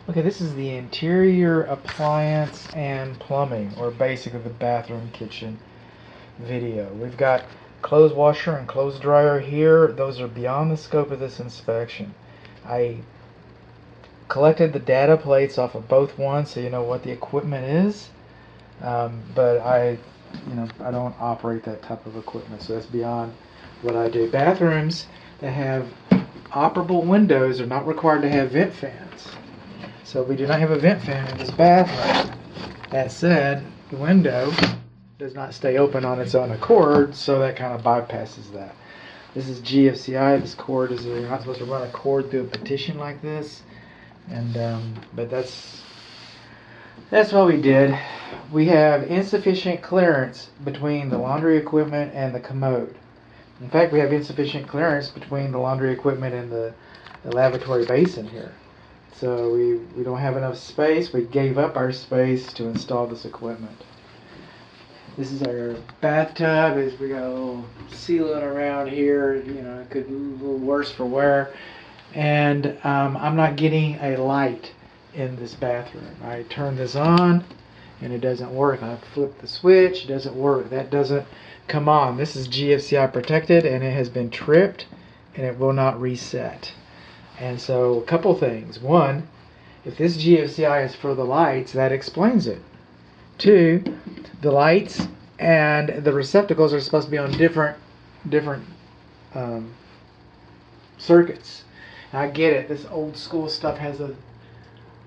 Okay, this is the interior appliance and plumbing, or basically the bathroom kitchen video. We've got clothes washer and clothes dryer here. Those are beyond the scope of this inspection. I collected the data plates off of both ones so you know what the equipment is, but I don't operate that type of equipment, so that's beyond what I do. Bathrooms that have operable windows are not required to have vent fans. So we do not have a vent fan in this bathroom. That said, the window does not stay open on its own accord, so that kind of bypasses that. This is GFCI. This cord is, you're not supposed to run a cord through a partition like this, and but that's what we did. We have insufficient clearance between the laundry equipment and the commode. In fact, we have insufficient clearance between the laundry equipment and the lavatory basin here. So we don't have enough space. We gave up our space to install this equipment. This is our bathtub. We got a little sealant around here. It could be a little worse for wear. And I'm not getting a light in this bathroom. I turn this on and it doesn't work. I flip the switch, it doesn't work. That doesn't come on. This is GFCI protected and it has been tripped and it will not reset. And so a couple things. One, if this GFCI is for the lights, that explains it. Two, the lights and the receptacles are supposed to be on different circuits. And I get it. This old school stuff has an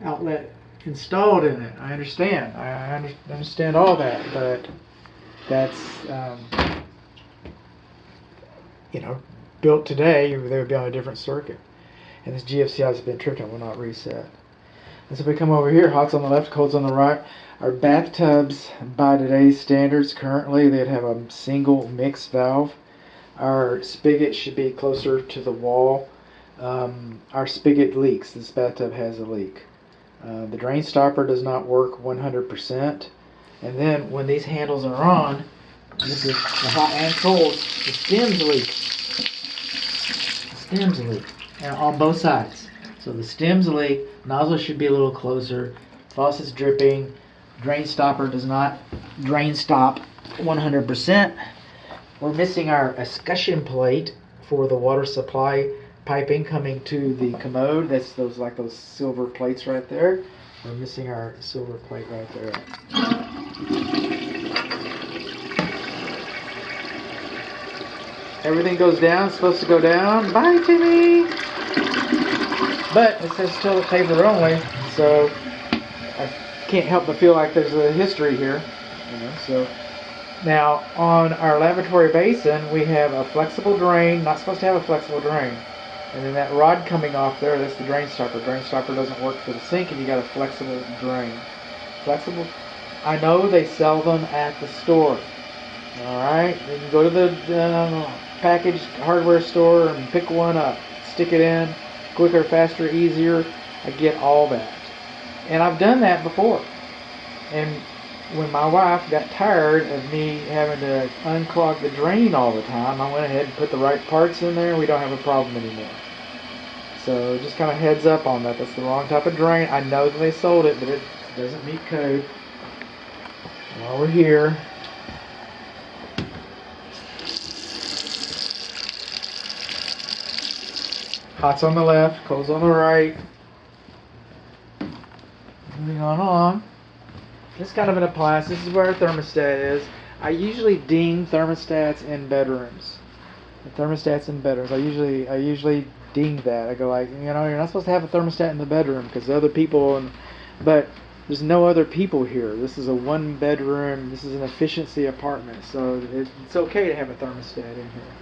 outlet installed in it. I understand. I understand all that, but that's built today. They would be on a different circuit. And this GFCI has been tripped and will not reset. And so we come over here, hot's on the left, cold's on the right. Our bathtubs, by today's standards, currently they'd have a single mix valve. Our spigot should be closer to the wall. Our spigot leaks. This bathtub has a leak. The drain stopper does not work 100%. And then when these handles are on, this is the hot and cold, the stems leak. The stems leak. And on both sides. So the stems leak, nozzle should be a little closer, faucet's dripping, drain stopper does not drain stop 100%. We're missing our escutcheon plate for the water supply piping coming to the commode. That's those silver plates right there. We're missing our silver plate right there. Everything goes down, it's supposed to go down. Bye, Timmy! But it says toilet paper only, so I can't help but feel like there's a history here. So now on our lavatory basin, we have a flexible drain. Not supposed to have a flexible drain. And then that rod coming off there, that's the drain stopper. Drain stopper doesn't work for the sink, and you got a flexible drain. Flexible. I know they sell them at the store. All right, you can go to the packaged hardware store and pick one up, stick it in. Quicker, faster, easier. I get all that. And I've done that before. And when my wife got tired of me having to unclog the drain all the time, I went ahead and put the right parts in there and we don't have a problem anymore. So just kind of heads up on that. That's the wrong type of drain. I know that they sold it, but it doesn't meet code. While we're here, hot's on the left, cold's on the right. Moving on. This is kind of an appliance. This is where our thermostat is. I usually ding thermostats in bedrooms. The thermostats in bedrooms. I usually ding that. I go like, you're not supposed to have a thermostat in the bedroom because the other people. But there's no other people here. This is a one bedroom. This is an efficiency apartment, so it's okay to have a thermostat in here.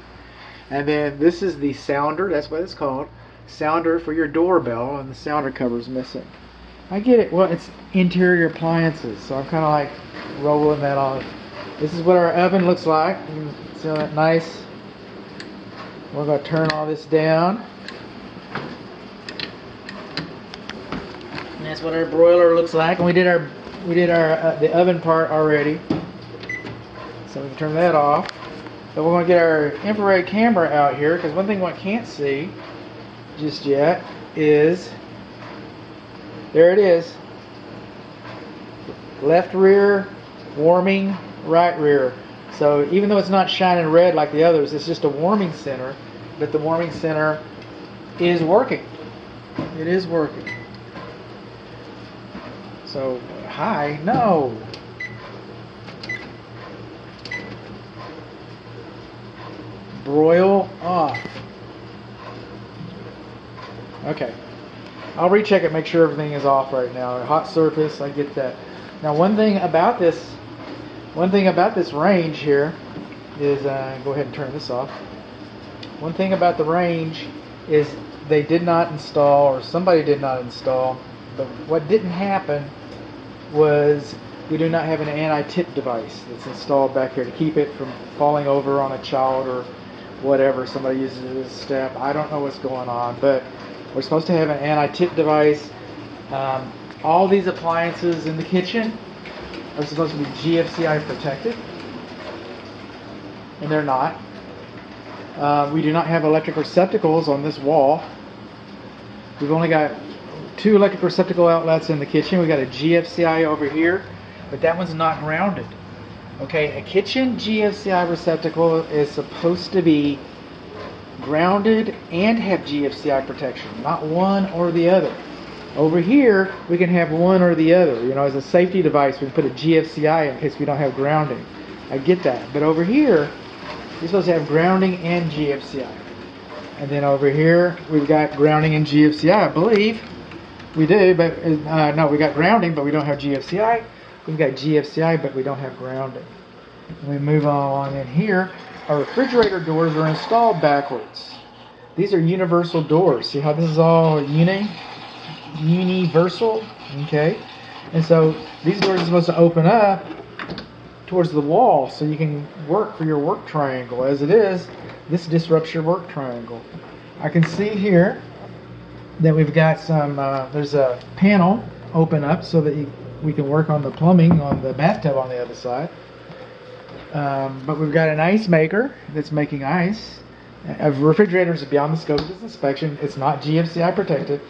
And then this is the sounder, that's what it's called. Sounder for your doorbell, and the sounder cover's missing. I get it. Well, it's interior appliances, so I'm kind of like rolling that on. This is what our oven looks like. You can see that nice. We're going to turn all this down. And that's what our broiler looks like. And we did our the oven part already. So we can turn that off. So we're going to get our infrared camera out here, because one thing one can't see just yet is There it is. Left rear, warming, right rear. So even though it's not shining red like the others, it's just a warming center, but the warming center is working. It is working. So, hi, no. Broil off. Okay. I'll recheck it, make sure everything is off right now. Hot surface, I get that. Now, one thing about this range here is, go ahead and turn this off. One thing about the range is they did not install, or somebody did not install, but what didn't happen was we do not have an anti-tip device that's installed back here to keep it from falling over on a child or whatever. Somebody uses it as a step. I don't know what's going on, but we're supposed to have an anti-tip device. All these appliances in the kitchen are supposed to be GFCI protected, and they're not. We do not have electric receptacles on this wall. We've only got 2 electric receptacle outlets in the kitchen. We got a GFCI over here, but that one's not grounded. Okay, a kitchen GFCI receptacle is supposed to be grounded and have GFCI protection, not one or the other. Over here, we can have one or the other. You know, as a safety device, we can put a GFCI in case we don't have grounding. I get that. But over here, you're supposed to have grounding and GFCI. And then over here, we've got grounding and GFCI, I believe. We do, but no, we got grounding, but we don't have GFCI. We've got GFCI, but we don't have grounding. And we move along in here. Our refrigerator doors are installed backwards. These are universal doors. See how this is all universal? Okay. And so these doors are supposed to open up towards the wall so you can work for your work triangle. As it is, this disrupts your work triangle. I can see here that we've got some, there's a panel open up so that we can work on the plumbing on the bathtub on the other side. But we've got an ice maker that's making ice. A refrigerator is beyond the scope of this inspection. It's not GFCI protected.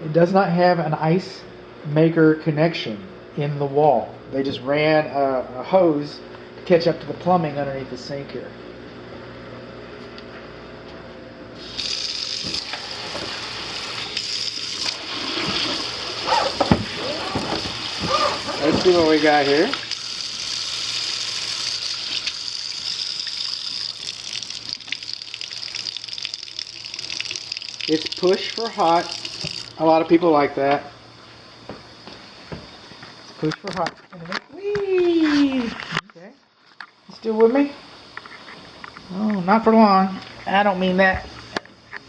It does not have an ice maker connection in the wall. They just ran a hose to catch up to the plumbing underneath the sink here. Let's see what we got here. It's push for hot. A lot of people like that. It's push for hot. Whee! Okay. You still with me? Oh, not for long. I don't mean that.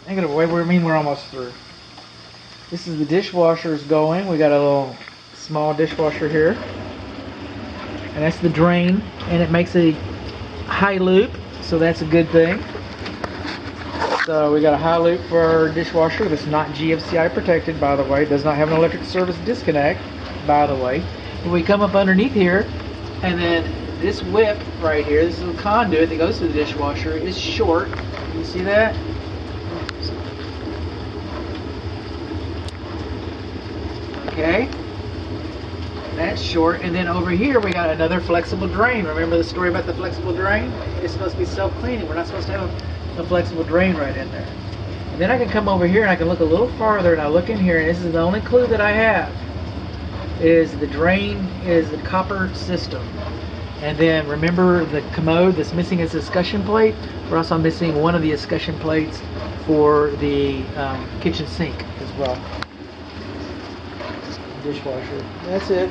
Negative way. We mean we're almost through. This is the dishwasher's going. We got a little small dishwasher here. And that's the drain. And it makes a high loop. So that's a good thing. So we got a high loop for our dishwasher that's not GFCI protected, by the way. It does not have an electric service disconnect, by the way. And we come up underneath here, and then this whip right here, this little conduit that goes to the dishwasher is short. You see that? Okay. That's short. And then over here we got another flexible drain. Remember the story about the flexible drain? It's supposed to be self-cleaning. We're not supposed to have a flexible drain right in there. And then I can come over here and I can look a little farther, and I look in here, and this is the only clue that I have, is the drain is the copper system. And then remember the commode that's missing its escutcheon plate? We're also missing one of the escutcheon plates for the kitchen sink as well. Dishwasher. That's it.